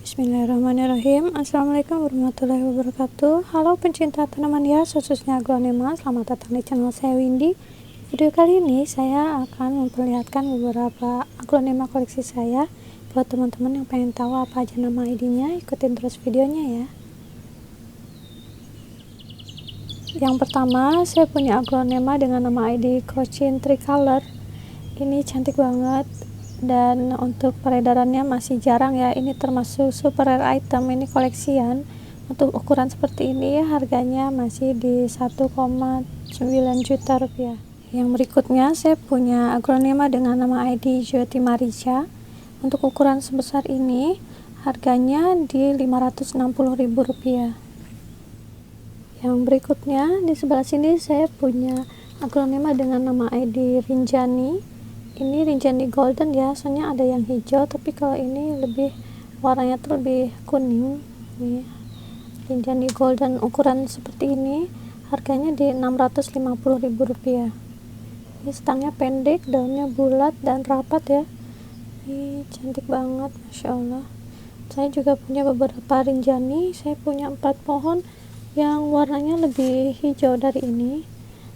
Bismillahirrahmanirrahim. Assalamualaikum warahmatullahi wabarakatuh. Halo pencinta tanaman hias, khususnya aglonema. Selamat datang di channel saya, Windy. Video kali ini saya akan memperlihatkan beberapa aglonema koleksi saya. Buat teman-teman yang pengen tahu apa aja nama ID-nya, ikutin terus videonya ya. Yang pertama, saya punya aglonema dengan nama ID Cochin Tricolor. Ini cantik banget. Dan untuk peredarannya masih jarang ya, ini termasuk super rare item, ini koleksian. Untuk ukuran seperti ini harganya masih di 1,9 juta rupiah. Yang berikutnya saya punya aglonema dengan nama ID Jyoti Marica. Untuk ukuran sebesar ini harganya di 560.000 rupiah. Yang berikutnya di sebelah sini saya punya aglonema dengan nama ID Rinjani. Ini Rinjani golden ya, soalnya ada yang hijau, tapi kalau ini lebih warnanya tuh lebih kuning. Nih, Rinjani golden ukuran seperti ini harganya di 650.000 rupiah. Ini stangnya pendek, daunnya bulat dan rapat ya. Ini cantik banget, masya Allah. Saya juga punya beberapa Rinjani. Saya punya 4 pohon yang warnanya lebih hijau dari ini,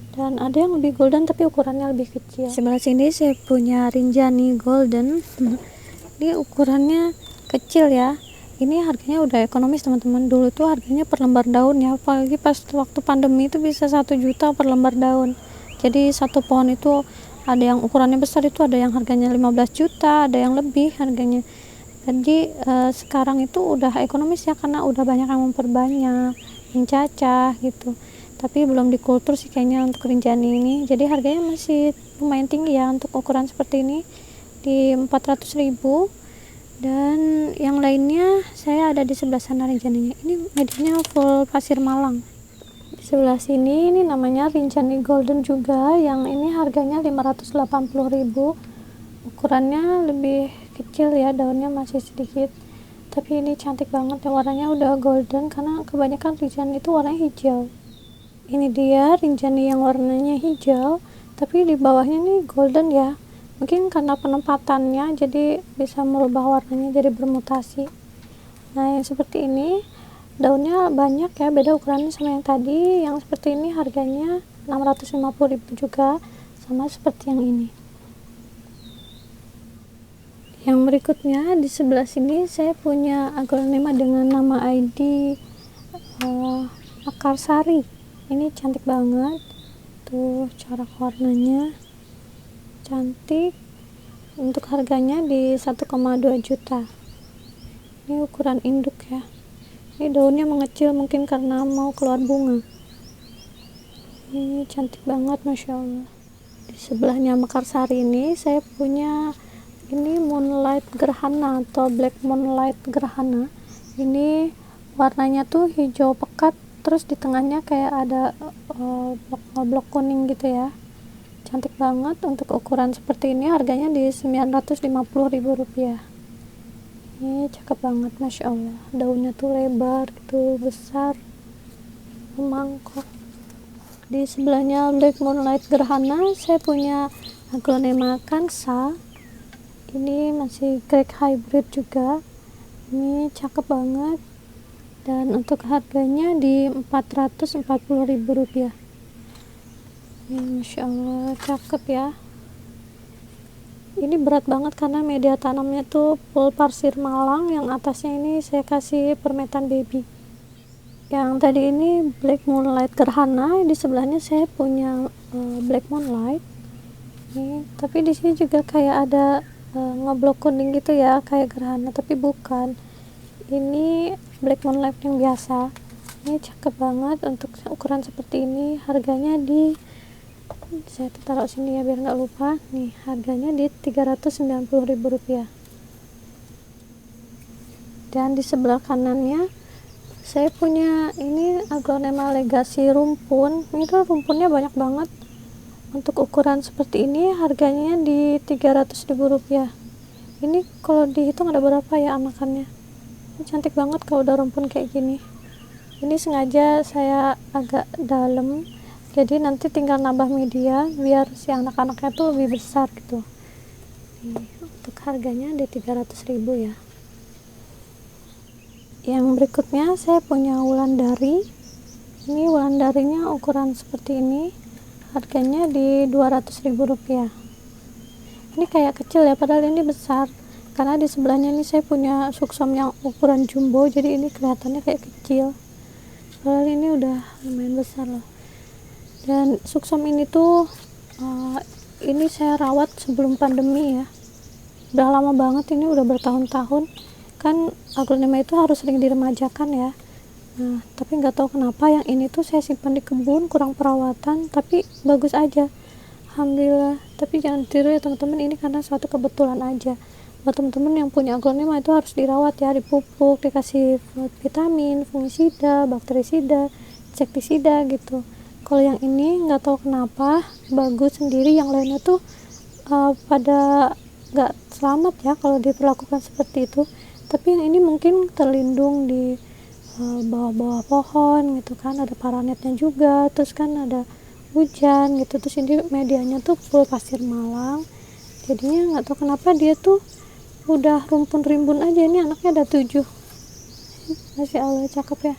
dan ada yang lebih golden tapi ukurannya lebih kecil. Sebelah sini saya punya Rinjani golden. Ini ukurannya kecil ya. Ini harganya udah ekonomis teman-teman. Dulu tuh harganya per lembar daun ya, apalagi pas waktu pandemi itu bisa 1 juta per lembar daun. Jadi satu pohon itu ada yang ukurannya besar, itu ada yang harganya 15 juta, ada yang lebih harganya. Jadi sekarang itu udah ekonomis ya, karena udah banyak yang memperbanyak, yang cacah gitu. Tapi belum dikultur sih kayaknya untuk Rinjani ini. Jadi harganya masih lumayan tinggi ya untuk ukuran seperti ini, di 400.000. Dan yang lainnya saya ada di sebelah sana Rinjaninya. Ini medianya full pasir Malang. Di sebelah sini ini namanya Rinjani golden juga, yang ini harganya 580.000. Ukurannya lebih kecil ya, daunnya masih sedikit. Tapi ini cantik banget ya, warnanya udah golden karena kebanyakan Rinjani itu warnanya hijau. Ini dia Rinjani yang warnanya hijau tapi di bawahnya nih golden ya, mungkin karena penempatannya jadi bisa merubah warnanya jadi bermutasi. Nah yang seperti ini daunnya banyak ya, beda ukurannya sama yang tadi. Yang seperti ini harganya 650.000 juga, sama seperti yang ini. Yang berikutnya di sebelah sini saya punya aglonema dengan nama ID Mekarsari. Ini cantik banget tuh, corak warnanya cantik. Untuk harganya di 1,2 juta. Ini ukuran induk ya. Ini daunnya mengecil mungkin karena mau keluar bunga. Ini cantik banget, masya Allah. Di sebelahnya Mekarsari ini saya punya ini Moonlight Gerhana atau Black Moonlight Gerhana. Ini warnanya tuh hijau pekat, terus di tengahnya kayak ada blok kuning gitu ya. Cantik banget. Untuk ukuran seperti ini harganya di 950.000 rupiah. Ini cakep banget, masya Allah. Daunnya tuh lebar gitu, besar, memangkok. Di sebelahnya Black Moonlight Gerhana saya punya aglonema Kansa. Ini masih grade hybrid juga. Ini cakep banget. Dan untuk harganya di 440.000 rupiah. Ini masya Allah cakep ya. Ini berat banget karena media tanamnya tuh full pasir Malang. Yang atasnya ini saya kasih permetan baby. Yang tadi ini Black Moonlight Gerhana. Di sebelahnya saya punya Black Moonlight. Ini, tapi di sini juga kayak ada ngeblok kuning gitu ya, kayak gerhana tapi bukan. Ini Black Moonlight yang biasa. Ini cakep banget. Untuk ukuran seperti ini harganya di, saya taruh sini ya biar nggak lupa. Nih harganya di 390.000 rupiah. Dan di sebelah kanannya saya punya ini aglonema Legacy rumpun. Ini tuh rumpunnya banyak banget. Untuk ukuran seperti ini harganya di 300.000 rupiah. Ini kalau dihitung ada berapa ya anakannya. Ini cantik banget kalau udah rumpun kayak gini. Ini sengaja saya agak dalam, jadi nanti tinggal nambah media biar si anak-anaknya tuh lebih besar gitu. Nih, untuk harganya di 300.000 ya. Yang berikutnya saya punya wulandari. Ini wulandarinya ukuran seperti ini, harganya di Rp200.000. Ini kayak kecil ya, padahal ini besar, karena di sebelahnya ini saya punya suksom yang ukuran jumbo, jadi ini kelihatannya kayak kecil, padahal ini udah lumayan besar loh. Dan suksom ini tuh ini saya rawat sebelum pandemi ya, udah lama banget, ini udah bertahun-tahun kan. Aglonema itu harus sering diremajakan ya. Nah, tapi nggak tahu kenapa yang ini tuh saya simpan di kebun, kurang perawatan, tapi bagus aja, alhamdulillah. Tapi jangan tiru ya teman-teman, ini karena suatu kebetulan aja. Buat teman-teman yang punya aglonema itu harus dirawat ya, dipupuk, dikasih vitamin, fungisida, bakterisida, insektisida gitu. Kalau yang ini nggak tahu kenapa bagus sendiri, yang lainnya tuh pada nggak selamat ya kalau diperlakukan seperti itu. Tapi yang ini mungkin terlindung di bawah-bawah pohon gitu kan, ada paranetnya juga, terus kan ada hujan gitu, terus ini medianya tuh full pasir malang, jadinya nggak tahu kenapa dia tuh udah rumpun rimbun aja. Ini anaknya ada 7. Masya Allah, cakep ya.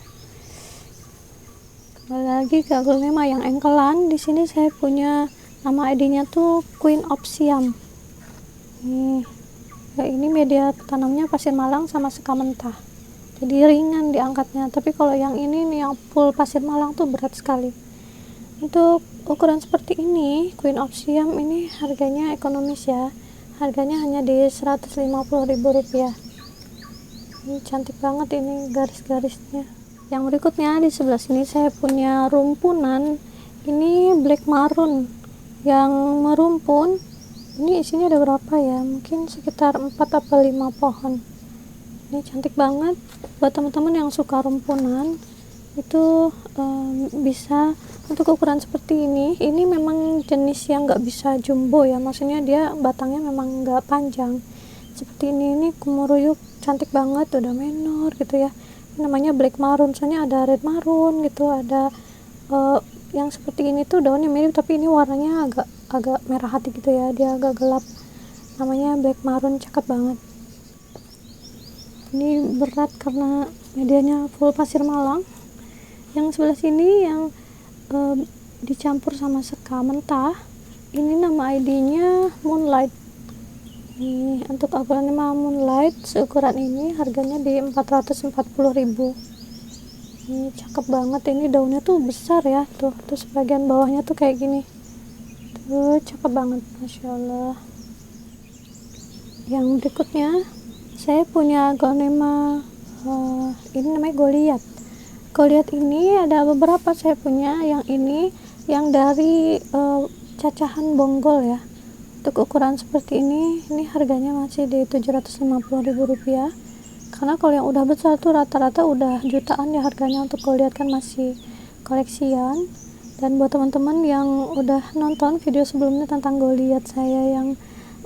Kembali lagi ke aglonema yang engkelan. Di sini saya punya nama ID-nya tuh Queen of Siam. Nih ya, ini media tanamnya pasir malang sama seka mentah, jadi ringan diangkatnya. Tapi kalau yang ini nih yang full pasir malang tuh berat sekali. Untuk ukuran seperti ini Queen of Siam ini harganya ekonomis ya, harganya hanya di Rp150.000. Ini cantik banget ini garis-garisnya. Yang berikutnya di sebelah sini saya punya rumpunan. Ini black maroon yang merumpun. Ini isinya ada berapa ya, mungkin sekitar 4 atau 5 pohon. Ini cantik banget. Buat teman-teman yang suka rumpunan itu bisa untuk ukuran seperti ini. Ini memang jenis yang nggak bisa jumbo ya, maksudnya dia batangnya memang nggak panjang seperti ini kumuruyuk, cantik banget, udah menor gitu ya. Ini namanya black maroon, soalnya ada red maroon gitu, ada yang seperti ini tuh daunnya mirip tapi ini warnanya agak merah hati gitu ya, dia agak gelap, namanya black maroon, cakep banget. Ini berat karena medianya full pasir malang. Yang sebelah sini yang dicampur sama seka mentah, ini nama ID-nya Moonlight. Ini untuk aglonema Moonlight seukuran ini harganya di Rp440.000. Ini cakep banget, ini daunnya tuh besar ya, tuh bagian bawahnya tuh kayak gini tuh, cakep banget, Masya Allah. Yang berikutnya saya punya aglonema ini namanya Goliath. Goliath ini ada beberapa saya punya. Yang ini yang dari cacahan bonggol ya. Untuk ukuran seperti ini harganya masih di Rp750.000. Karena kalau yang udah besar tuh rata-rata udah jutaan ya harganya. Untuk Goliath kan masih koleksian. Dan buat teman-teman yang udah nonton video sebelumnya tentang Goliath saya yang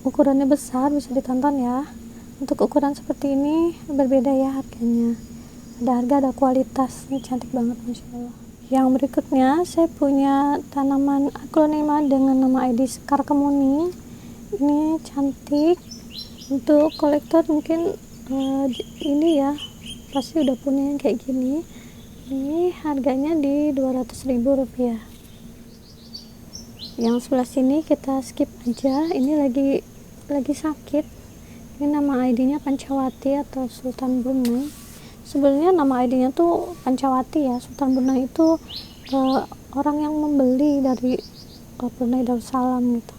ukurannya besar, bisa ditonton ya. Untuk ukuran seperti ini berbeda ya harganya, ada harga ada kualitas. Ini cantik banget, Masya Allah. Yang berikutnya saya punya tanaman aglonema dengan nama ID Sekar Kemuning. Ini cantik, untuk kolektor mungkin ini ya pasti udah punya yang kayak gini. Ini harganya di Rp200.000. Yang sebelah sini kita skip aja, ini lagi sakit. Ini nama ID-nya Pancawati atau Sultan Brunei. Sebenarnya nama ID-nya tuh Pancawati ya. Sultan Brunei itu orang yang membeli dari Brunei Darussalam gitu.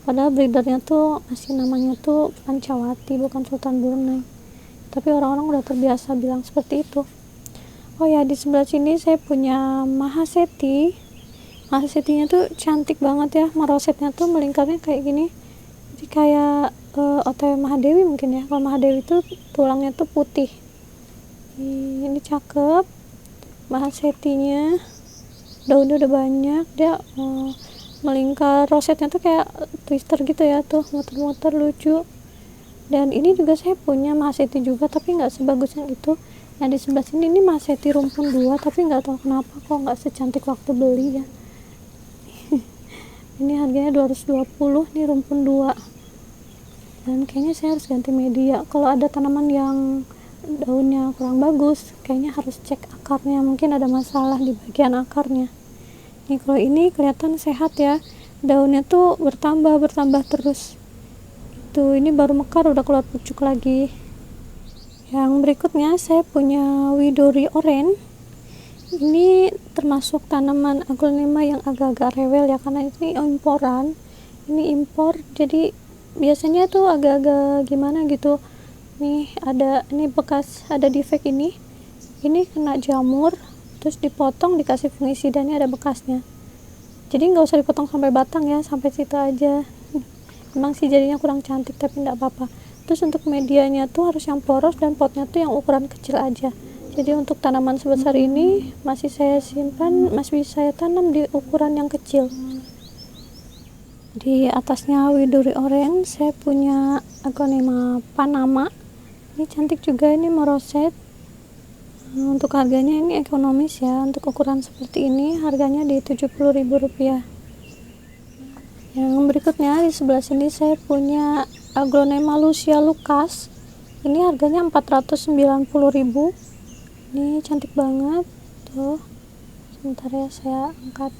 Padahal breedernya tuh masih namanya tuh Pancawati, bukan Sultan Brunei. Tapi orang-orang udah terbiasa bilang seperti itu. Oh ya, di sebelah sini saya punya Mahaseti. Mahasetinya tuh cantik banget ya. Marosetnya tuh melingkarnya kayak gini. Jadi kayak OTW Mahadewi mungkin ya. Kalau Mahadewi tuh tulangnya tuh putih. Ini cakep. Mahasetinya daunnya udah banyak, dia melingkar, rosetnya tuh kayak twister gitu ya, tuh muter-muter lucu. Dan ini juga saya punya Mahaseti juga, tapi nggak sebagus yang itu. Yang di sebelah sini ini Mahaseti rumpun 2, tapi nggak tahu kenapa kok nggak secantik waktu beli ya. Ini harganya 220 nih, rumpun 2. Dan kayaknya saya harus ganti media. Kalau ada tanaman yang daunnya kurang bagus, kayaknya harus cek akarnya, mungkin ada masalah di bagian akarnya. Nih kalau ini kelihatan sehat ya, daunnya tuh bertambah terus. Tuh ini baru mekar udah keluar pucuk lagi. Yang berikutnya saya punya Widori Orange. Ini termasuk tanaman aglonema yang agak-agak rewel ya, karena ini imporan. Ini impor, jadi biasanya tuh agak-agak gimana gitu. Nih ini bekas ada defek ini kena jamur, terus dipotong dikasih fungisida, ini ada bekasnya. Jadi nggak usah dipotong sampai batang ya, sampai situ aja. Emang sih jadinya kurang cantik, tapi nggak apa-apa. Terus untuk medianya tuh harus yang poros, dan potnya tuh yang ukuran kecil aja. Jadi untuk tanaman sebesar ini masih saya simpan, masih saya tanam di ukuran yang kecil. Di atasnya Widori Orange saya punya aglonema Panama. Ini cantik juga, ini meroset. Untuk harganya ini ekonomis ya, untuk ukuran seperti ini harganya di Rp70.000. Yang berikutnya di sebelah sini saya punya aglonema Lucia Lucas. Ini harganya Rp490.000. Ini cantik banget tuh. Sebentar ya, saya angkat.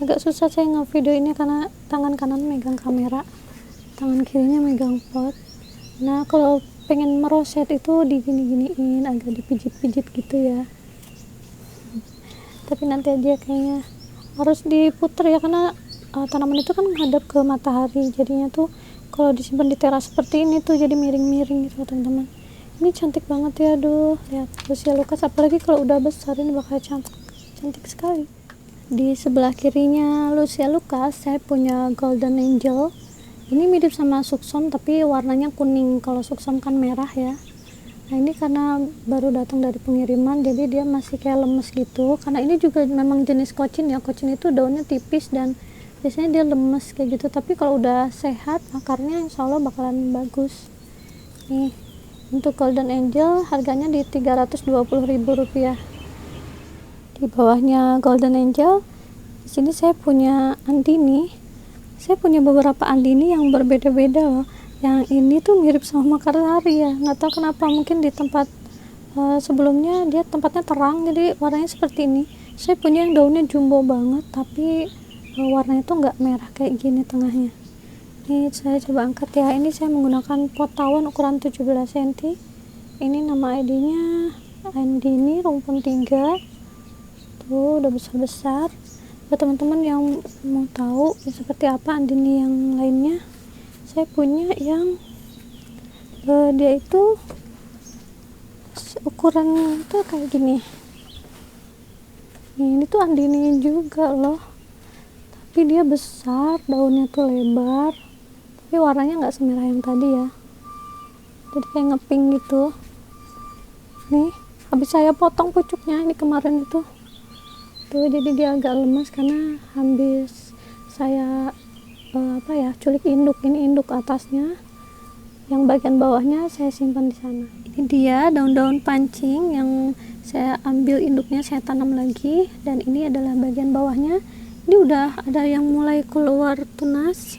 Agak susah saya ngevideo ini karena tangan kanan megang kamera, tangan kirinya megang pot. Nah kalau pengen meroset itu digini-giniin, agak dipijit-pijit gitu ya. Tapi nanti aja, kayaknya harus diputer ya, karena tanaman itu kan menghadap ke matahari, jadinya tuh kalau disimpan di teras seperti ini tuh jadi miring-miring gitu teman-teman. Ini cantik banget ya, aduh lihat Lucia Lucas, apalagi kalau udah besar ini bakal cantik sekali. Di sebelah kirinya Lucia Lucas saya punya Golden Angel. Ini mirip sama Suksom tapi warnanya kuning, kalau Suksom kan merah ya. Nah ini karena baru datang dari pengiriman, jadi dia masih kayak lemes gitu, karena ini juga memang jenis kocin ya. Kocin itu daunnya tipis dan biasanya dia lemes kayak gitu, tapi kalau udah sehat akarnya insya Allah bakalan bagus. Nih untuk Golden Angel harganya di Rp320.000. Di bawahnya Golden Angel di sini saya punya Andini. Saya punya beberapa Andini yang berbeda-beda loh. Yang ini tuh mirip sama Mekarsari ya, nggak tahu kenapa, mungkin di tempat sebelumnya dia tempatnya terang jadi warnanya seperti ini. Saya punya yang daunnya jumbo banget tapi warnanya tuh nggak merah kayak gini tengahnya. Ini saya coba angkat ya. Ini saya menggunakan pot tawon ukuran 17 cm. Ini nama ID-nya Andini rumpun 3. Tuh udah besar-besar. Buat teman-teman yang mau tahu seperti apa Andini yang lainnya, saya punya yang dia itu ukuran itu kayak gini. Ini tuh Andini juga loh, tapi dia besar, daunnya tuh lebar, tapi warnanya nggak semerah yang tadi ya, jadi kayak ngepink gitu. Nih habis saya potong pucuknya ini kemarin itu tuh, jadi dia agak lemas karena habis saya culik induk. Ini induk atasnya, yang bagian bawahnya saya simpan di sana. Ini dia daun-daun pancing yang saya ambil induknya, saya tanam lagi, dan ini adalah bagian bawahnya. Ini udah ada yang mulai keluar tunas.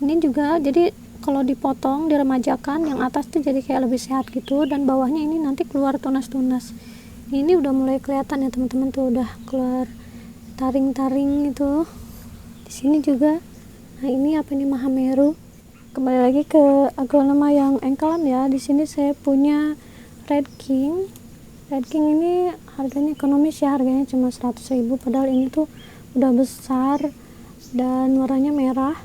Ini juga jadi kalau dipotong diremajakan, yang atas tuh jadi kayak lebih sehat gitu, dan bawahnya ini nanti keluar tunas-tunas. Ini udah mulai kelihatan ya teman-teman, tuh udah keluar taring-taring itu. Di sini juga. Nah ini apa nih, Mahameru. Kembali lagi ke aglonema yang engkelan ya. Di sini saya punya Red King. Red King ini harganya ekonomis ya, harganya cuma 100.000, padahal ini tuh udah besar dan warnanya merah.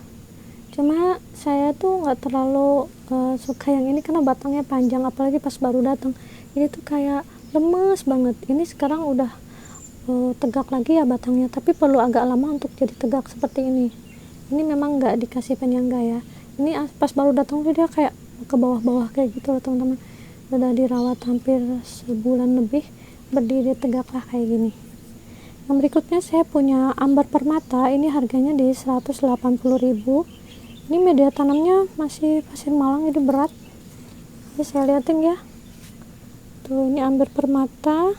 Cuma saya tuh nggak terlalu suka yang ini karena batangnya panjang, apalagi pas baru datang. Ini tuh kayak lemes banget. Ini sekarang udah tegak lagi ya batangnya, tapi perlu agak lama untuk jadi tegak seperti ini. Ini memang nggak dikasih penyangga ya. Ini pas baru datang tuh dia kayak ke bawah-bawah kayak gitu loh teman-teman. Udah dirawat hampir sebulan lebih, berdiri tegak lah kayak gini. Yang berikutnya saya punya Ambar Permata. Ini harganya di Rp180.000. Ini media tanamnya masih pasir malang, jadi berat. Jadi saya liatin ya. Tuh ini Ambar Permata,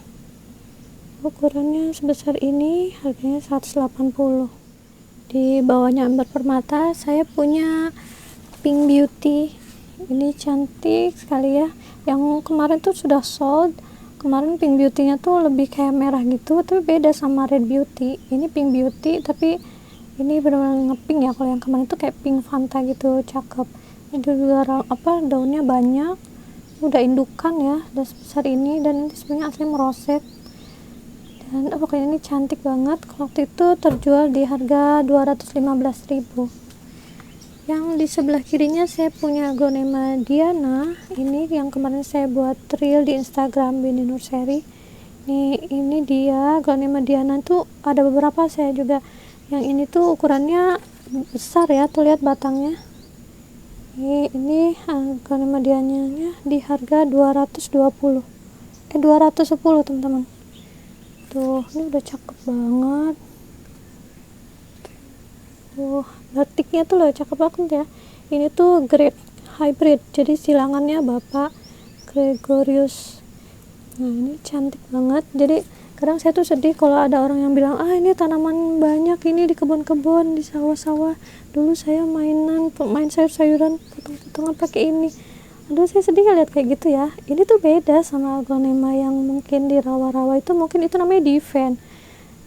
ukurannya sebesar ini, harganya 180. Di bawahnya Ambar Permata saya punya Pink Beauty. Ini cantik sekali ya. Yang kemarin tuh sudah sold. Kemarin Pink Beauty-nya tuh lebih kayak merah gitu, tapi beda sama Red Beauty. Ini Pink Beauty tapi ini benar-benar ngepink ya. Kalau yang kemarin tuh kayak pink Fanta gitu, cakep. Ini juga daunnya banyak, udah indukan ya, udah sebesar ini, dan ini sebenarnya asli meroset. Dan pokoknya ini cantik banget. Waktu itu terjual di harga 215.000. Yang di sebelah kirinya saya punya Aglonema Diana. Ini yang kemarin saya buat reel di Instagram Bini Nurseri. Ini dia Aglonema Diana tuh ada beberapa, saya juga yang ini tuh ukurannya besar ya, tuh lihat batangnya. Ini Aglonema Diana di harga 210 teman-teman. Tuh, ini udah cakep banget. Tuh, batiknya tuh loh cakep banget ya. Ini tuh grade hybrid, jadi silangannya Bapak Gregorius. Nah, ini cantik banget. Jadi kadang saya tuh sedih kalau ada orang yang bilang, ini tanaman banyak ini di kebun-kebun, di sawah-sawah. Dulu saya main sayur-sayuran, potong-potongan pakai ini. Aduh, saya sedih lihat kayak gitu ya. Ini tuh beda sama aglonema yang mungkin di rawa-rawa itu, mungkin itu namanya diven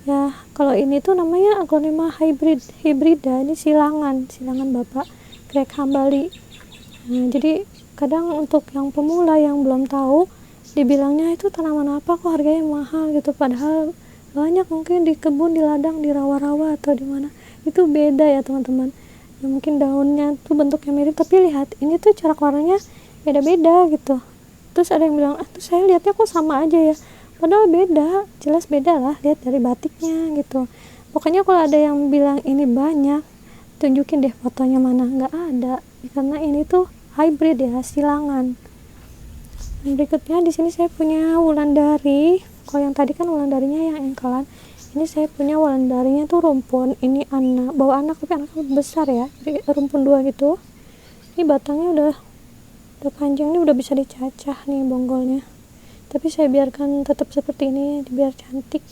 ya. Kalau ini tuh namanya aglonema hibrida. Ini silangan Bapak Greg Hambali. Nah, jadi kadang untuk yang pemula yang belum tahu, dibilangnya itu tanaman apa kok harganya mahal gitu, padahal banyak mungkin di kebun, di ladang, di rawa-rawa atau di mana. Itu beda ya teman-teman. Ya, mungkin daunnya tuh bentuknya mirip, tapi lihat ini tuh corak warnanya beda-beda gitu. Terus ada yang bilang, tuh saya lihatnya kok sama aja ya, padahal beda, jelas beda lah, lihat dari batiknya gitu. Pokoknya kalau ada yang bilang ini banyak, tunjukin deh fotonya mana. Nggak ada, karena ini tuh hybrid ya, silangan. Berikutnya di sini saya punya wulandari. Kalau yang tadi kan wulandarinya yang engkelan, ini saya punya wulandarinya tuh rumpun. Ini bawa anak, tapi anaknya besar ya, jadi rumpun 2 gitu. Ini batangnya udah panjang, ini udah bisa dicacah nih bonggolnya, tapi saya biarkan tetap seperti ini biar cantik.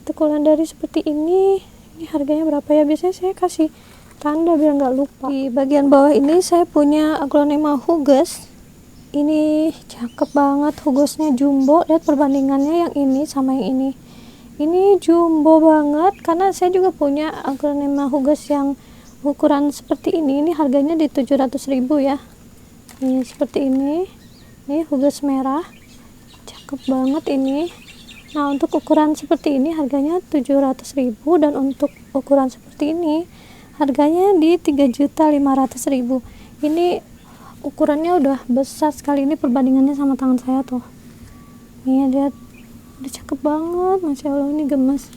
Untuk wulandari seperti ini harganya berapa ya? Biasanya saya kasih tanda biar nggak lupa. Di bagian bawah ini saya punya aglonema hugus. Ini cakep banget, hugusnya jumbo. Lihat perbandingannya yang ini sama yang ini jumbo banget, karena saya juga punya aglonema hugus yang ukuran seperti ini harganya di 700.000 ya. Ini seperti ini hugus merah, cakep banget ini. Nah, untuk ukuran seperti ini harganya 700.000, dan untuk ukuran seperti ini harganya di 3.500.000. Ini ukurannya udah besar sekali, ini perbandingannya sama tangan saya tuh. Nih lihat, udah cakep banget, masya Allah, ini gemes.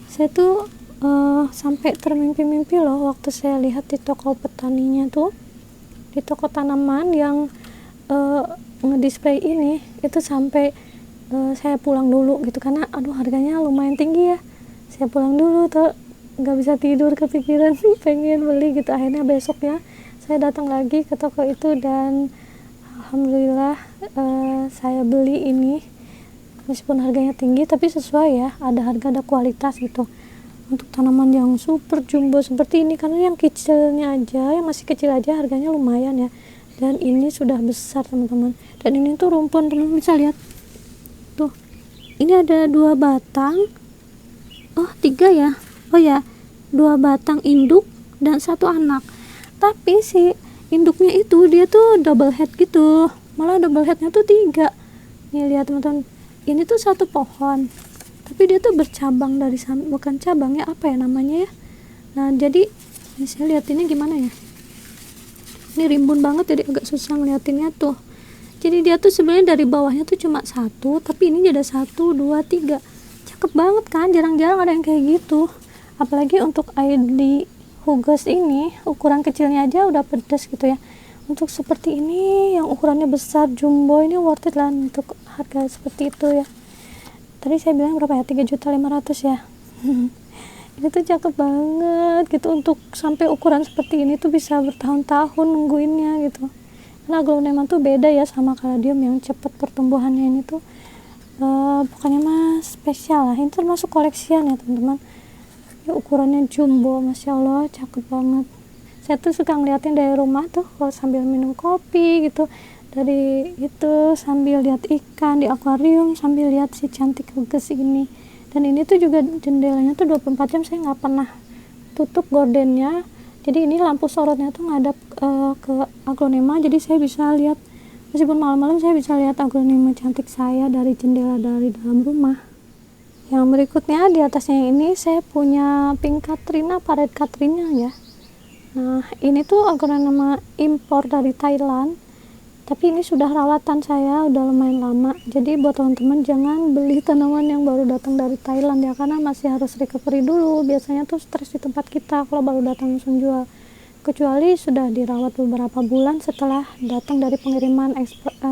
Saya tuh sampai termimpi-mimpi loh waktu saya lihat di toko petaninya tuh, di toko tanaman yang ngedisplay ini, itu sampai saya pulang dulu gitu, karena harganya lumayan tinggi ya. Saya pulang dulu tuh, nggak bisa tidur, kepikiran pengen beli gitu. Akhirnya besoknya saya datang lagi ke toko itu, dan alhamdulillah saya beli ini. Meskipun harganya tinggi, tapi sesuai ya, ada harga ada kualitas gitu. Untuk tanaman yang super jumbo seperti ini, karena yang kecilnya aja, yang masih kecil aja harganya lumayan ya, dan ini sudah besar teman-teman. Dan ini tuh rumpun, teman-teman bisa lihat tuh, ini ada 2 batang, 3 ya, 2 batang induk dan 1 anak. Tapi si induknya itu dia tuh double head gitu, malah double headnya tuh 3. Nih lihat teman-teman, ini tuh 1 pohon, tapi dia tuh bercabang dari sana, bukan cabang ya, apa ya namanya ya. Nah, jadi ini saya lihat ini gimana ya, ini rimbun banget, jadi agak susah ngeliatinnya tuh. Jadi dia tuh sebenarnya dari bawahnya tuh cuma 1, tapi ini ada 1, 2, 3. Cakep banget kan, jarang-jarang ada yang kayak gitu. Apalagi untuk ID hugus ini, ukuran kecilnya aja udah pedas gitu ya. Untuk seperti ini yang ukurannya besar jumbo, ini worth it lah untuk harga seperti itu ya. Tadi saya bilang berapa ya, 3.500.000 ya. Ini tuh cakep banget gitu, untuk sampai ukuran seperti ini tuh bisa bertahun-tahun nungguinnya gitu. Karena aglonema tuh beda ya sama kaladium yang cepat pertumbuhannya. Ini tuh pokoknya mah spesial lah. Ini termasuk koleksian ya teman-teman. Ya, ukurannya jumbo, masya Allah, cakep banget. Saya tuh suka ngeliatin dari rumah tuh kalau sambil minum kopi gitu, dari itu sambil lihat ikan di akuarium, sambil lihat si cantik geges ini. Dan ini tuh juga jendelanya tuh 24 jam, saya nggak pernah tutup gordennya. Jadi ini lampu sorotnya tuh ngadap ke aglonema, jadi saya bisa lihat, meskipun malam-malam saya bisa lihat aglonema cantik saya dari jendela dari dalam rumah. Yang berikutnya di atasnya ini saya punya pink Katrina, red Katrina ya. Nah ini tuh aglonema impor dari Thailand, tapi ini sudah rawatan saya udah lumayan lama. Jadi buat teman-teman jangan beli tanaman yang baru datang dari Thailand ya, karena masih harus recovery dulu. Biasanya tuh stres di tempat kita kalau baru datang langsung jual, kecuali sudah dirawat beberapa bulan setelah datang dari pengiriman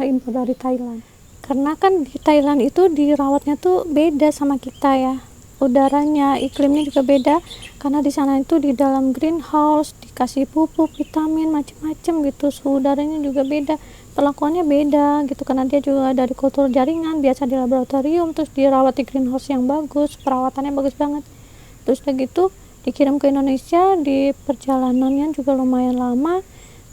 impor dari Thailand. Karena kan di Thailand itu dirawatnya tuh beda sama kita ya, udaranya, iklimnya juga beda, karena di sana itu di dalam greenhouse dikasih pupuk, vitamin, macam-macam gitu. Suhu udaranya juga beda, perlakuannya beda gitu, karena dia juga dari kultur jaringan, biasa di laboratorium, terus dirawat di greenhouse yang bagus, perawatannya bagus banget. Terus udah gitu dikirim ke Indonesia, di perjalanannya juga lumayan lama,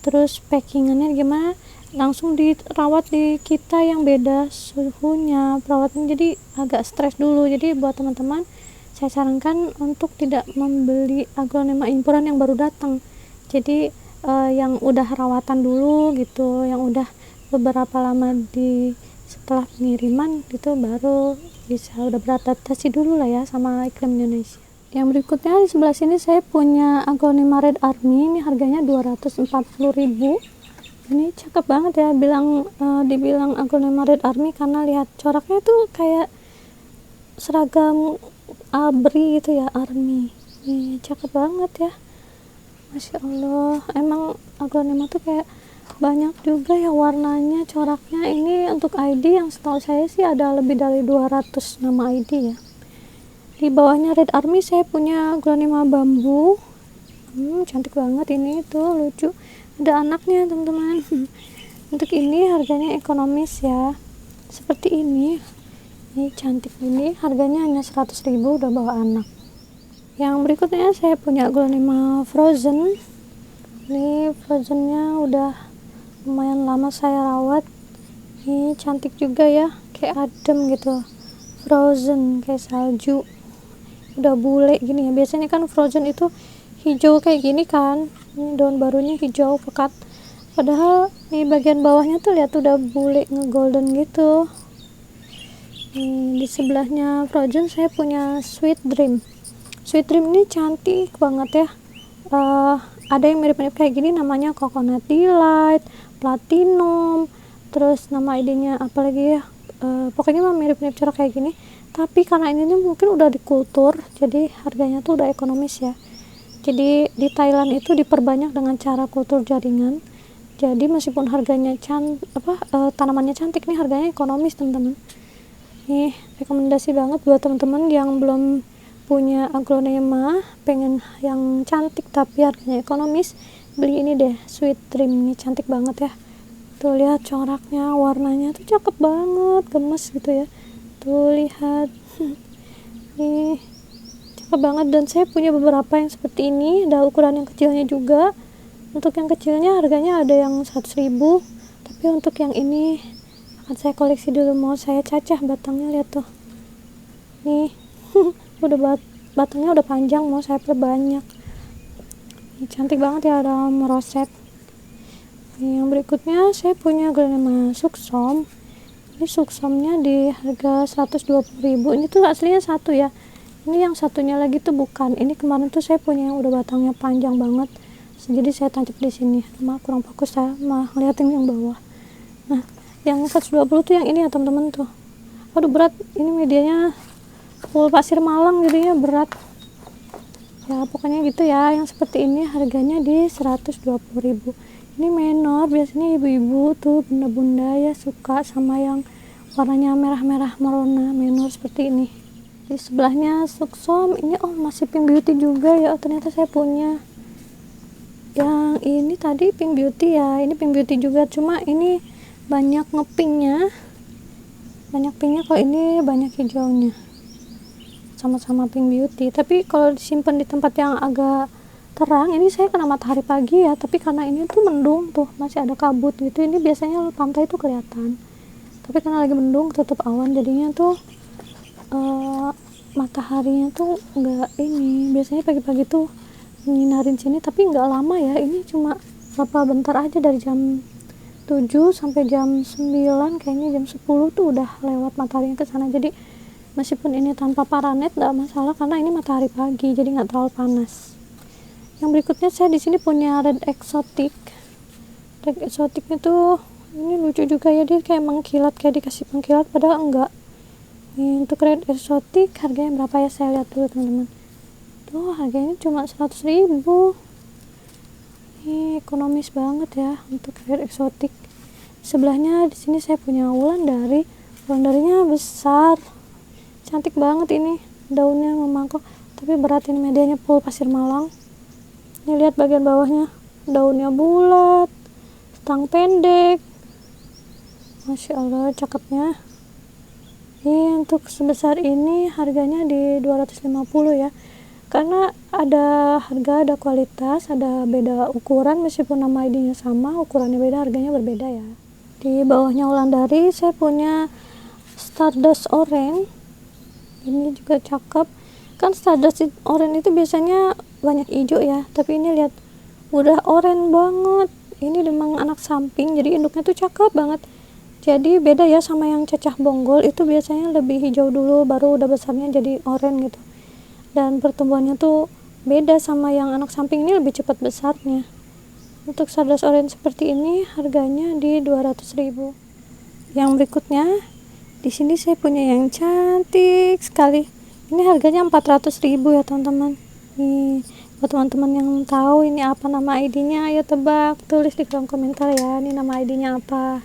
terus packingannya gimana, langsung dirawat di kita yang beda suhunya, perawatan, jadi agak stres dulu. Jadi buat teman-teman saya sarankan untuk tidak membeli aglonema imporan yang baru datang. Jadi yang udah rawatan dulu gitu, yang udah beberapa lama di setelah pengiriman gitu, baru bisa udah beradaptasi dulu lah ya sama iklim Indonesia. Yang berikutnya di sebelah sini saya punya aglonema Red Army, ini harganya 240.000. Ini cakep banget ya, dibilang aglonema Red Army karena lihat coraknya tuh kayak seragam ABRI gitu ya, army. Ini cakep banget ya, Masya Allah. Emang aglonema tuh kayak banyak juga ya warnanya, coraknya. Ini untuk ID yang setahu saya sih ada lebih dari 200 nama ID ya. Di bawahnya Red Army saya punya aglonema bambu. Cantik banget ini, tuh lucu, ada anaknya teman-teman. Untuk ini harganya ekonomis ya, seperti ini cantik, ini harganya hanya 100.000 udah bawa anak. Yang berikutnya saya punya aglonema frozen. Ini frozennya udah lumayan lama saya rawat. Ini cantik juga ya, kayak adem gitu, frozen kayak salju, udah bule gini ya. Biasanya kan frozen itu hijau kayak gini kan, ini daun barunya hijau pekat, padahal di bagian bawahnya tuh lihat udah bule ngegolden gitu. Di sebelahnya frozen saya punya Sweet Dream. Sweet Dream ini cantik banget ya. Ada yang mirip-mirip kayak gini, namanya Coconut Delight, Platinum, terus nama ID-nya apa lagi ya, pokoknya mah mirip-mirip corak kayak gini. Tapi karena ini mungkin udah dikultur, jadi harganya tuh udah ekonomis ya. Jadi di Thailand itu diperbanyak dengan cara kultur jaringan. Jadi meskipun harganya tanamannya cantik nih, harganya ekonomis teman-teman. Nih rekomendasi banget buat teman-teman yang belum punya aglonema, pengen yang cantik tapi harganya ekonomis, beli ini deh, Sweet Dream. Ini cantik banget ya. Tuh lihat coraknya, warnanya tuh cakep banget, gemes gitu ya. Tuh lihat. Nih banget. Dan saya punya beberapa yang seperti ini, ada ukuran yang kecilnya juga. Untuk yang kecilnya harganya ada yang 100.000, tapi untuk yang ini akan saya koleksi dulu, mau saya cacah batangnya. Lihat tuh nih, udah batangnya udah panjang, mau saya perbanyak. Ini cantik banget ya, ada meroset. Yang berikutnya saya punya aglonema Suksom. Ini Suksomnya di harga 120.000. Ini tuh aslinya satu ya, ini yang satunya lagi tuh bukan. Ini kemarin tuh saya punya yang udah batangnya panjang banget, jadi saya tancap di sini, kurang fokus saya ngeliatin yang bawah. Nah yang 120 tuh yang ini ya teman-teman tuh. Aduh berat, ini medianya full pasir Malang jadinya berat ya, pokoknya gitu ya. Yang seperti ini harganya di 120.000. Ini menor, biasanya ibu-ibu tuh, bunda-bunda ya suka sama yang warnanya merah-merah merona, menor seperti ini. Di sebelahnya Suksom ini masih Pink Beauty juga ya. Ternyata saya punya yang ini tadi Pink Beauty ya, ini Pink Beauty juga, cuma ini banyak pinknya, kalau ini banyak hijaunya. Sama-sama Pink Beauty, tapi kalau disimpan di tempat yang agak terang. Ini saya kena matahari pagi ya, tapi karena ini tuh mendung tuh, masih ada kabut gitu. Ini biasanya pantai tuh kelihatan, tapi karena lagi mendung tutup awan, jadinya tuh mataharinya tuh enggak ini. Biasanya pagi-pagi tuh nyinarin sini, tapi enggak lama ya, ini cuma berapa bentar aja, dari jam 7 sampai jam 9, kayaknya jam 10 tuh udah lewat mataharinya ke sana. Jadi meskipun ini tanpa paranet enggak masalah, karena ini matahari pagi, jadi enggak terlalu panas. Yang berikutnya saya di sini punya red exotic. Red exotic itu ini lucu juga ya, dia kayak mengkilat, kayak dikasih pengkilat padahal enggak. Nih, untuk red exotic harganya berapa ya, saya lihat dulu teman-teman. Tuh harganya cuma 100.000. Ini ekonomis banget ya untuk red exotic. Sebelahnya di sini saya punya wulandari. Wulandarinya besar, cantik banget, ini daunnya memangkok, tapi berat, ini medianya full pasir Malang. Ini lihat bagian bawahnya, daunnya bulat, stang pendek, masya Allah cakepnya. Ini untuk sebesar ini harganya di 250 ya, karena ada harga, ada kualitas, ada beda ukuran. Meskipun nama ID-nya sama, ukurannya beda, harganya berbeda ya. Di bawahnya wulandari saya punya stardust orange. Ini juga cakep kan. Stardust orange itu biasanya banyak hijau ya, tapi ini lihat udah orange banget. Ini memang anak samping, jadi induknya tuh cakep banget. Jadi beda ya sama yang cacah bonggol, itu biasanya lebih hijau dulu baru udah besarnya jadi oranye gitu. Dan pertumbuhannya tuh beda sama yang anak samping, ini lebih cepat besarnya. Untuk stardust orange seperti ini harganya di 200.000. Yang berikutnya di sini saya punya yang cantik sekali. Ini harganya 400.000 ya teman-teman. Nih, buat teman-teman yang tahu ini apa nama ID-nya, ayo tebak, tulis di kolom komentar ya, ini nama ID-nya apa.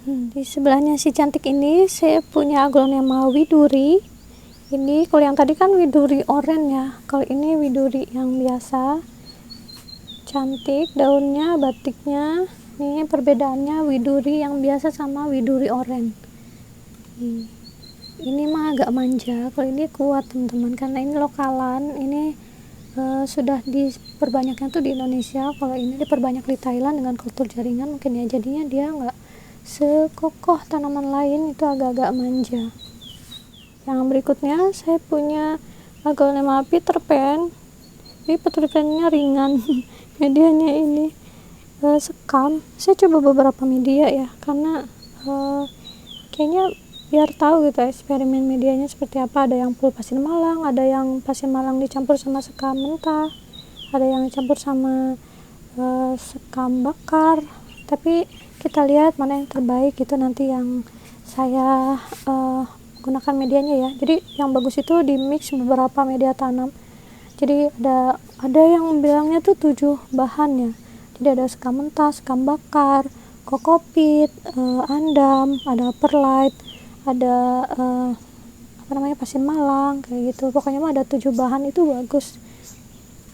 Di sebelahnya si cantik ini saya punya aglonema widuri. Ini kalau yang tadi kan widuri oranye ya, kalau ini widuri yang biasa. Cantik daunnya, batiknya. Ini perbedaannya widuri yang biasa sama widuri oranye. Ini mah agak manja, kalau ini kuat teman-teman, karena ini lokalan. Ini sudah diperbanyaknya tuh di Indonesia. Kalau ini diperbanyak di Thailand dengan kultur jaringan mungkin ya, jadinya dia nggak sekokoh tanaman lain, itu agak-agak manja. Yang berikutnya saya punya aglonema Peter Pan. Ini Peter Pan-nya ringan. Medianya ini sekam. Saya coba beberapa media ya, karena kayaknya biar tahu gitu eksperimen medianya seperti apa. Ada yang full pasir Malang, ada yang pasir Malang dicampur sama sekam mentah, ada yang dicampur sama sekam bakar. Tapi kita lihat mana yang terbaik, itu nanti yang saya gunakan medianya ya. Jadi yang bagus itu di mix beberapa media tanam. Jadi ada yang bilangnya tuh 7 bahan ya. Jadi ada sekam mentah, sekam bakar, kokopit, andam, ada perlite, ada pasir Malang, kayak gitu. Pokoknya mah ada 7 bahan, itu bagus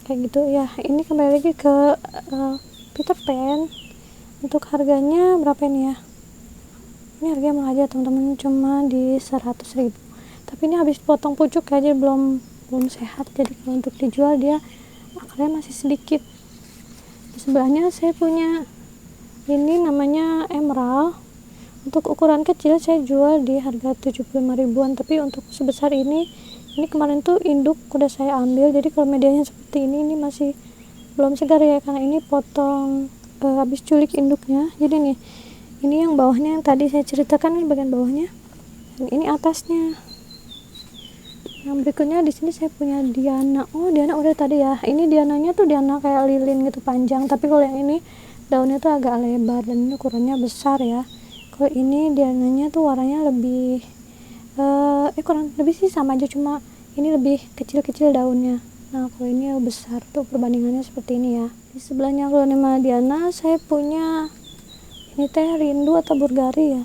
kayak gitu ya. Ini kembali lagi ke Peter Pan. Untuk harganya berapa ini ya? Ini harganya murah aja teman-teman, cuma di 100.000. Tapi ini habis potong pucuk ya, jadi belum sehat. Jadi kalau untuk dijual dia akarnya masih sedikit. Di sebelahnya saya punya ini namanya emerald. Untuk ukuran kecil saya jual di harga 75.000-an, tapi untuk sebesar ini kemarin tuh induk udah saya ambil. Jadi kalau medianya seperti ini masih belum segar ya, karena ini potong habis culik induknya. Jadi nih, ini yang bawahnya yang tadi saya ceritakan, ini bagian bawahnya, dan ini atasnya. Yang berikutnya di sini saya punya Diana. Oh, Diana udah tadi ya. Ini Diananya tuh Diana kayak lilin gitu panjang, tapi kalau yang ini daunnya tuh agak lebar dan ini ukurannya besar ya. Kalau ini Diananya tuh warnanya lebih kurang lebih sih sama aja, cuma ini lebih kecil-kecil daunnya. Nah, kalau ini besar tuh, perbandingannya seperti ini ya. Di sebelahnya aglonema Diana saya punya ini teh rindu atau burgari ya.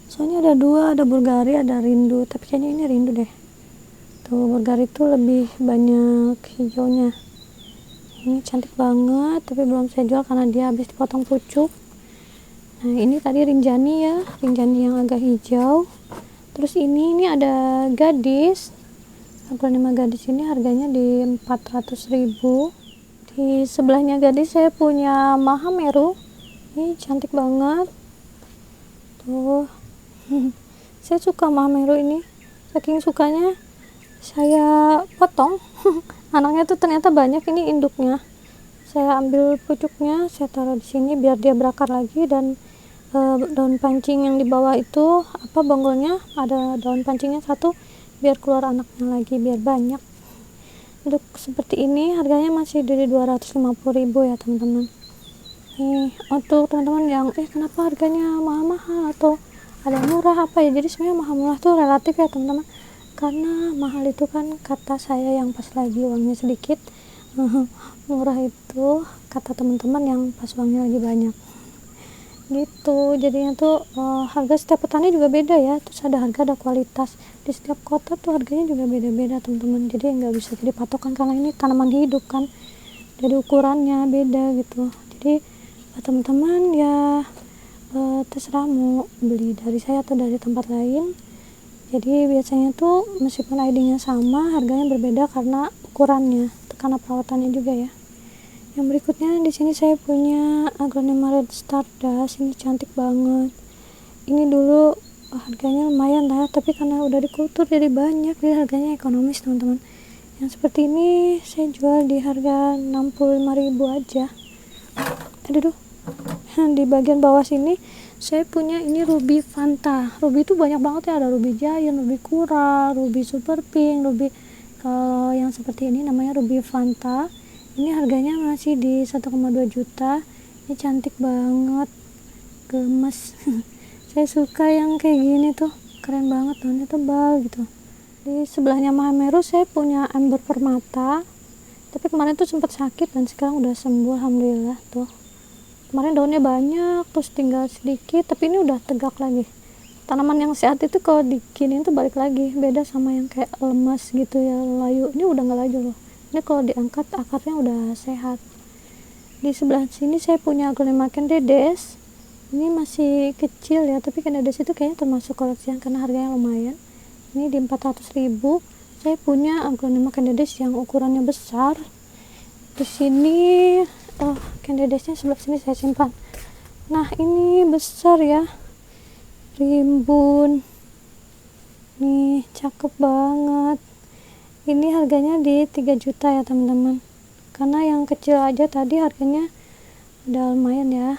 Soalnya ada 2, ada burgari, ada rindu, tapi kayaknya ini rindu deh. Tuh, burgari tuh lebih banyak hijaunya. Ini cantik banget, tapi belum saya jual karena dia habis dipotong pucuk. Nah, ini tadi rinjani ya, rinjani yang agak hijau. Terus ini ada gadis. Aglonema gadis ini harganya di 400.000. Di sebelahnya gadis saya punya Mahameru. Ini cantik banget tuh. Saya suka Mahameru ini, saking sukanya saya potong. Anaknya tuh ternyata banyak, ini induknya. Saya ambil pucuknya, saya taruh di sini biar dia berakar lagi, dan daun pancing yang di bawah itu bonggolnya ada daun pancingnya satu, biar keluar anaknya lagi, biar banyak. Untuk seperti ini harganya masih dari 250.000 ya teman-teman. Nih untuk teman-teman yang kenapa harganya mahal-mahal atau ada murah apa ya, jadi sebenarnya mahal murah tuh relatif ya teman-teman, karena mahal itu kan kata saya yang pas lagi uangnya sedikit, murah itu kata teman-teman yang pas uangnya lagi banyak gitu. Jadinya tuh harga setiap petani juga beda ya, terus ada harga, ada kualitas di setiap kota tuh, harganya juga beda-beda teman-teman, jadi nggak bisa jadi patokan karena ini tanaman hidup kan, jadi ukurannya beda gitu. Jadi teman-teman ya terserah mau beli dari saya atau dari tempat lain. Jadi biasanya tuh meskipun ID-nya sama, harganya berbeda karena ukurannya, karena perawatannya juga ya. Yang berikutnya di sini saya punya Aglonema Red Stardust. Ini cantik banget. Ini dulu harganya lumayan lah, tapi karena udah dikultur jadi banyak, jadi harganya ekonomis teman-teman. Yang seperti ini saya jual di harga 65.000 aja. Aduh, di bagian bawah sini saya punya ini Ruby Fanta. Ruby itu banyak banget ya, ada Ruby Giant, Ruby Kura, Ruby Super Pink, Ruby. Kalau yang seperti ini namanya Ruby Fanta. Ini harganya masih di 1,2 juta. Ini cantik banget, gemes. Saya suka yang kayak gini tuh, keren banget, daunnya tebal gitu. Di sebelahnya Mahameru saya punya Amber Permata, tapi kemarin tuh sempat sakit dan sekarang udah sembuh alhamdulillah tuh. Kemarin daunnya banyak, terus tinggal sedikit, tapi ini udah tegak lagi. Tanaman yang sehat itu kalau dikinin tuh balik lagi, beda sama yang kayak lemas gitu ya, layu. Ini udah nggak layu loh, ini kalau diangkat akarnya udah sehat. Di sebelah sini saya punya Aglonema Candedes. Ini masih kecil ya, tapi Candedes itu kayaknya termasuk koleksian karena harganya lumayan. Ini di 400.000. Saya punya Aglonema Candedes yang ukurannya besar. Di sini Candidesnya sebelah sini saya simpan. Nah ini besar ya, rimbun, nih cakep banget. Ini harganya di 3 juta ya teman-teman, karena yang kecil aja tadi harganya udah lumayan ya.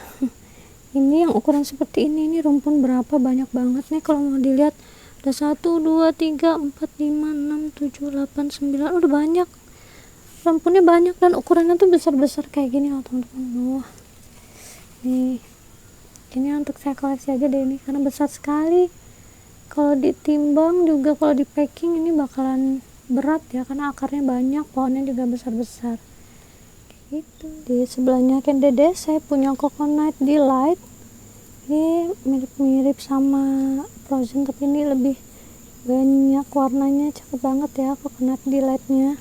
Ini yang ukuran seperti ini rumpun berapa, banyak banget nih kalau mau dilihat. Ada 1, 2, 3, 4, 5, 6, 7, 8, 9, udah banyak, rumpunnya banyak dan ukurannya tuh besar-besar kayak gini loh teman-teman. Nih ini untuk saya koleksi aja deh ini, karena besar sekali. Kalau ditimbang juga, kalau di packing ini bakalan berat ya, karena akarnya banyak, pohonnya juga besar-besar gitu. Di sebelahnya Candedes saya punya Coconut Delight. Ini mirip-mirip sama Frozen, tapi ini lebih banyak warnanya, cakep banget ya Coconut Delight-nya.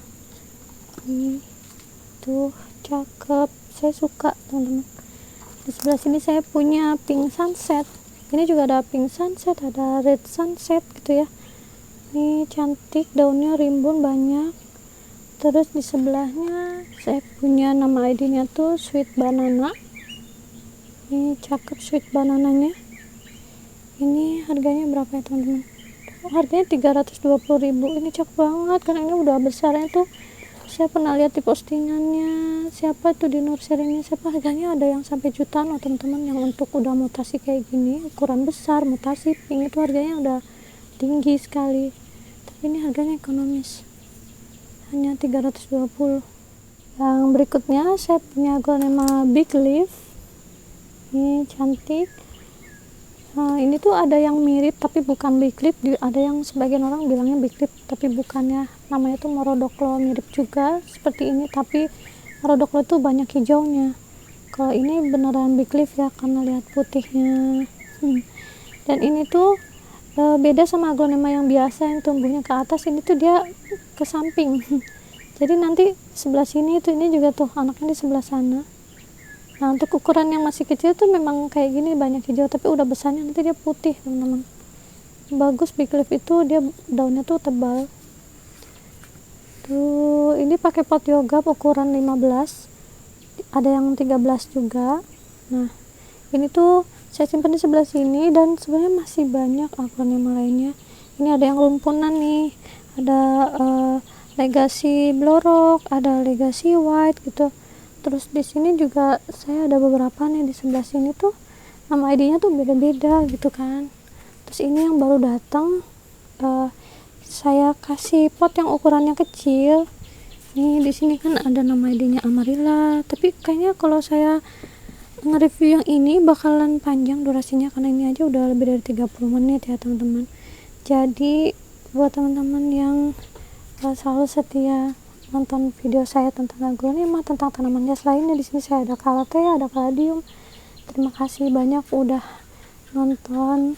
Ini tuh cakep, saya suka teman-teman. Di sebelah sini saya punya Pink Sunset. Ini juga ada Pink Sunset, ada Red Sunset gitu ya. Ini cantik, daunnya rimbun banyak. Terus di sebelahnya saya punya nama ID-nya tuh Sweet Banana. Ini cakep Sweet Banananya. Ini harganya berapa ya teman-teman? Harganya 320.000. Ini cakep banget karena ini udah besarnya tuh. Saya pernah lihat di postingannya siapa tuh di nursery-nya, siapa, harganya ada yang sampai jutaan loh teman-teman, yang untuk udah mutasi kayak gini, ukuran besar, mutasi pink, itu harganya udah tinggi sekali. Tapi ini harganya ekonomis, hanya 320. Yang berikutnya saya punya Aglonema Big Leaf. Ini cantik. Nah, ini tuh ada yang mirip tapi bukan Big Leaf, ada yang sebagian orang bilangnya Big Leaf tapi bukannya, namanya tuh Morodoclo, mirip juga seperti ini tapi Morodoclo tuh banyak hijaunya. Kalau ini beneran Big Leaf ya, karena lihat putihnya. Dan ini tuh beda sama Aglonema yang biasa yang tumbuhnya ke atas, ini tuh dia ke samping. Jadi nanti sebelah sini tuh, ini juga tuh anaknya di sebelah sana. Nah untuk ukuran yang masih kecil tuh memang kayak gini banyak hijau, tapi udah besarnya nanti dia putih teman-teman. Bagus Big Leaf itu, dia daunnya tuh tebal. Tuh ini pakai pot yoga ukuran 15. ada yang 13 juga. Nah, ini tuh saya simpan di sebelah sini, dan sebenarnya masih banyak akronima lainnya. Ini ada yang rumpunan nih, ada legasi blorok, ada legasi white gitu. Terus di sini juga saya ada beberapa nih, di sebelah sini tuh nama ID-nya tuh beda-beda gitu kan. Terus ini yang baru datang, saya kasih pot yang ukurannya kecil. Nih di sini kan ada nama ID-nya Amarilla, tapi kayaknya kalau saya nge-review yang ini bakalan panjang durasinya, karena ini aja udah lebih dari 30 menit ya teman-teman. Jadi buat teman-teman yang selalu setia nonton video saya tentang aglonema, tentang tanaman hias lainnya, di sini saya ada calathea, ada caladium. Terima kasih banyak udah nonton,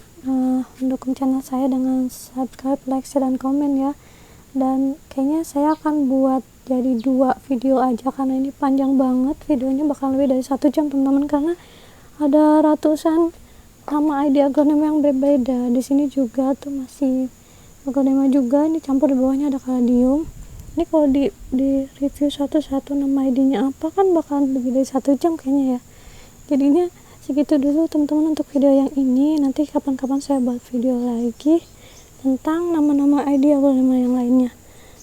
mendukung channel saya dengan subscribe, like, share, dan komen ya. Dan kayaknya saya akan buat jadi 2 video aja, karena ini panjang banget, videonya bakal lebih dari 1 jam teman-teman, karena ada ratusan nama ID aglonema yang berbeda. Di sini juga tuh masih aglonema juga, ini campur, di bawahnya ada caladium. Ini kalau di review satu-satu nama ID-nya apa kan bakalan lebih dari 1 jam kayaknya ya. Jadinya segitu dulu teman-teman untuk video yang ini. Nanti kapan-kapan saya buat video lagi tentang nama-nama ID aglonema yang lainnya.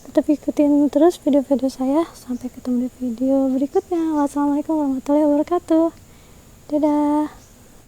Tetap ikutin terus video-video saya. Sampai ketemu di video berikutnya. Wassalamualaikum warahmatullahi wabarakatuh. Dadah.